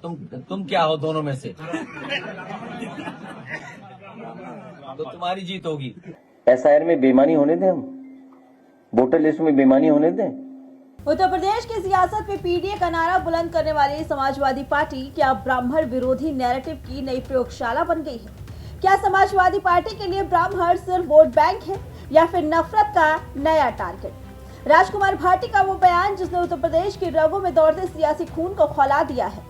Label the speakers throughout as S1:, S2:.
S1: तुम क्या हो दोनों में से? तो तुम्हारी जीत होगी।
S2: एसआईआर में बेईमानी होने दें, हम वोटर लिस्ट में बेईमानी होने दें।
S3: उत्तर प्रदेश की सियासत में पीडीए का नारा बुलंद करने वाली समाजवादी पार्टी क्या ब्राह्मण विरोधी नैरेटिव की नई प्रयोगशाला बन गई है? क्या समाजवादी पार्टी के लिए ब्राह्मण सिर्फ वोट बैंक है या फिर नफरत का नया टारगेट? राजकुमार भाटी का वो बयान जिसने उत्तर प्रदेश की रगों में दौड़ते सियासी खून को खौला दिया है।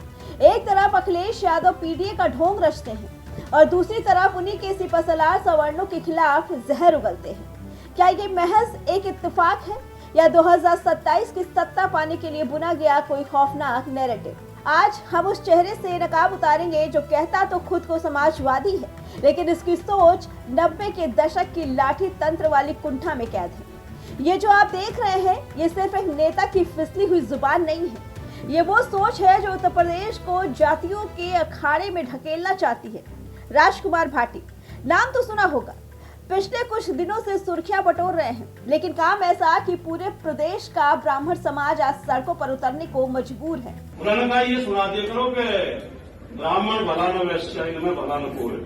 S3: एक तरफ अखिलेश यादव पीडीए का ढोंग रचते हैं और दूसरी तरफ उन्हीं के सिपसलार सवर्णों के खिलाफ जहर उगलते हैं। क्या ये महज एक इत्तेफाक है या 2027 की सत्ता पाने के लिए बुना गया कोई खौफनाक नैरेटिव? आज हम उस चेहरे से नकाब उतारेंगे जो कहता तो खुद को समाजवादी है, लेकिन इसकी सोच 90 के दशक की लाठी तंत्र वाली कुंठा में कैद है। ये जो आप देख रहे हैं, ये सिर्फ एक नेता की फिसली हुई जुबान नहीं है। ये वो सोच है जो उत्तर प्रदेश को जातियों के अखाड़े में ढकेलना चाहती है। राजकुमार भाटी नाम तो सुना होगा, पिछले कुछ दिनों से सुर्खियां बटोर रहे हैं, लेकिन काम ऐसा कि पूरे प्रदेश का ब्राह्मण समाज आज सड़कों पर उतरने को मजबूर है।
S4: उन्होंने कहा ये सुना दिया करो कि ब्राह्मण भला न वैश्य इनमें भला न कोई,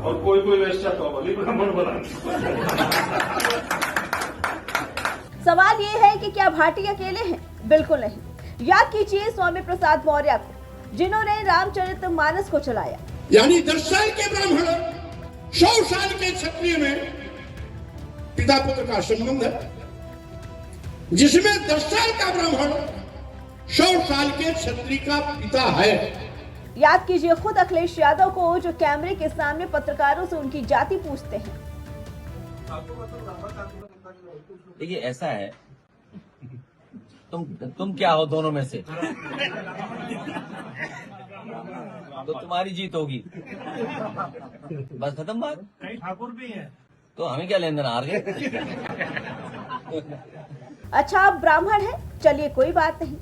S4: और कोई वैश्य तो भली ब्राह्मण भला।
S3: सवाल ये है कि क्या भाटी अकेले हैं? बिल्कुल नहीं। याद कीजिए स्वामी प्रसाद मौर्य को, जिन्होंने रामचरितमानस को चलाया।
S5: यानी 10 साल के ब्राह्मण 100 साल के क्षत्रिय में पिता पुत्र का संबंध है, जिसमें 10 साल का ब्राह्मण 100 साल के क्षत्रिय का पिता है।
S3: याद कीजिए खुद अखिलेश यादव को, जो कैमरे के सामने पत्रकारों से उनकी जाति पूछते हैं।
S1: देखिए ऐसा है, तुम क्या हो दोनों में से? तो तुम्हारी जीत होगी। बस खत्म बात।
S6: ठाकुर भी है
S1: तो हमें क्या लेन देन, हार गए।
S3: अच्छा, आप ब्राह्मण हैं, चलिए कोई बात नहीं।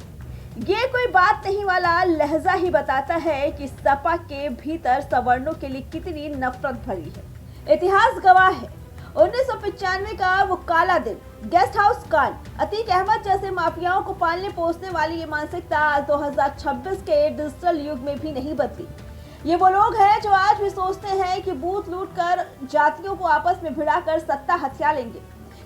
S3: ये कोई बात नहीं वाला लहजा ही बताता है कि सपा के भीतर सवर्णों के लिए कितनी नफरत भरी है। इतिहास गवाह है 1995 का वो काला दिन, गेस्ट हाउस कांड, अतीक अहमद जैसे माफियाओं को पालने पोसने वाली ये मानसिकता आज 2026 के डिजिटल युग में भी नहीं बदली। ये वो लोग हैं जो आज भी सोचते हैं कि बूथ लूट कर जातियों को आपस में भिड़ाकर सत्ता हथिया लेंगे।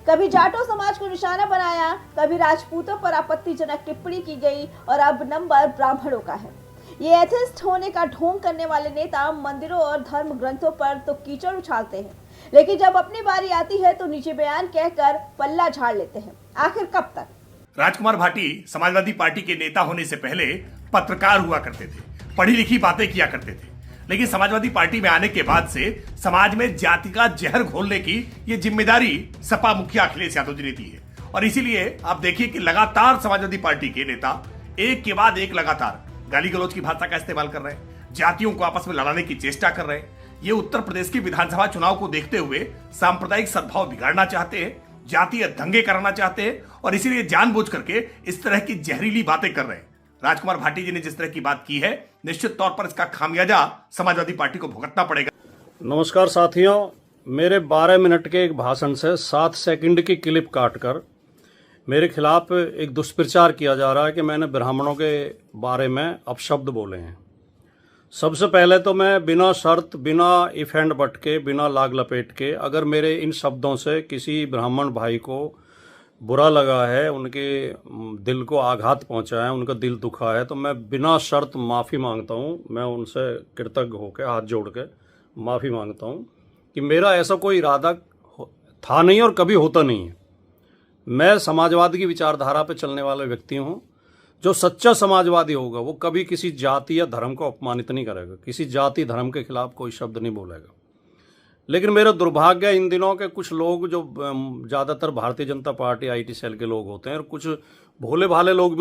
S3: कभी जाटों समाज को निशाना बनाया, कभी राजपूतों पर आपत्तिजनक टिप्पणी की गई और अब नंबर ब्राह्मणों का है। ये एथिस्ट होने का ढोंग करने वाले नेता मंदिरों और धर्म ग्रंथों पर तो कीचड़ उछालते हैं, लेकिन जब अपनी बारी आती है तो नीचे बयान कहकर पल्ला झाड़ लेते हैं। आखिर कब तक?
S7: राजकुमार भाटी समाजवादी पार्टी के नेता होने से पहले पत्रकार हुआ करते थे, पढ़ी लिखी बातें किया करते थे, लेकिन समाजवादी पार्टी में आने के बाद से समाज में जाति का जहर घोलने की ये जिम्मेदारी सपा मुखिया अखिलेश यादव जी ने दी है। और इसीलिए आप देखिए कि लगातार समाजवादी पार्टी के नेता एक के बाद एक लगातार गाली गलौज की भाषा का इस्तेमाल कर रहे हैं, जातियों को आपस में लड़ाने की चेष्टा कर रहे हैं। ये उत्तर प्रदेश के विधानसभा चुनाव को देखते हुए सांप्रदायिक सद्भाव बिगाड़ना चाहते हैं, जातीय दंगे कराना चाहते हैं, और इसीलिए जानबूझ करके इस तरह की जहरीली बातें कर रहे हैं। राजकुमार भाटी जी ने जिस तरह की बात की है, निश्चित तौर पर इसका खामियाजा समाजवादी पार्टी को भुगतना पड़ेगा।
S6: नमस्कार साथियों, मेरे 12 मिनट के एक भाषण से 7 सेकंड की क्लिप काटकर मेरे खिलाफ एक दुष्प्रचार किया जा रहा है कि मैंने ब्राह्मणों के बारे में अपशब्द बोले हैं। सबसे पहले तो मैं बिना शर्त, बिना इफ एंड बट के, बिना लाग लपेट के, अगर मेरे इन शब्दों से किसी ब्राह्मण भाई को बुरा लगा है, उनके दिल को आघात पहुंचा है, उनका दिल दुखा है, तो मैं बिना शर्त माफ़ी मांगता हूं। मैं उनसे कृतज्ञ होकर हाथ जोड़ के माफ़ी मांगता हूं कि मेरा ऐसा कोई इरादा था नहीं और कभी होता नहीं है। मैं समाजवाद की विचारधारा पर चलने वाला व्यक्ति हूँ। जो सच्चा समाजवादी होगा वो कभी किसी जाति या धर्म को अपमानित नहीं करेगा, किसी जाति धर्म के खिलाफ कोई शब्द नहीं बोलेगा। लेकिन मेरा दुर्भाग्य इन दिनों के कुछ लोग, जो ज़्यादातर Bharatiya Janata party IT cell के लोग होते हैं, और कुछ भोले भाले लोग भी